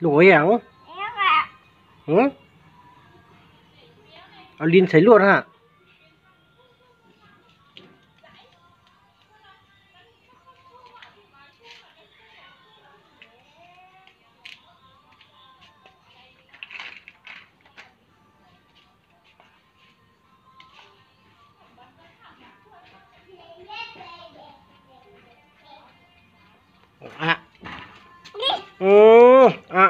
ลูกเอาอย่างหือเอาลิ้นใส่ลวดฮะอ่ะอ่ะ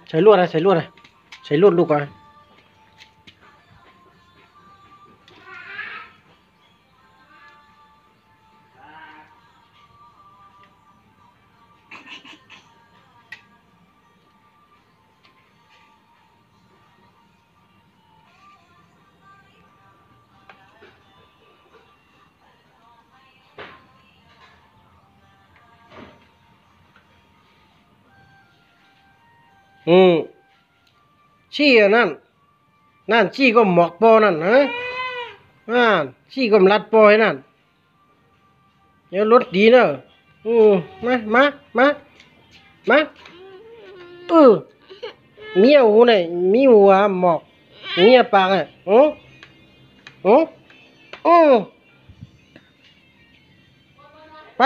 ใส่ลวดนะใส่ลวดนะใส่ลวดลูกก่อนชี้อันนั่นนั่นชี้ก็หมอกปอนั่นฮะชี้ก็รัดปอยนั่นเดี๋ยวรถดีเนอะมาเมียหูไหนมีหัวหมอกเมียปากอ่ะอือไป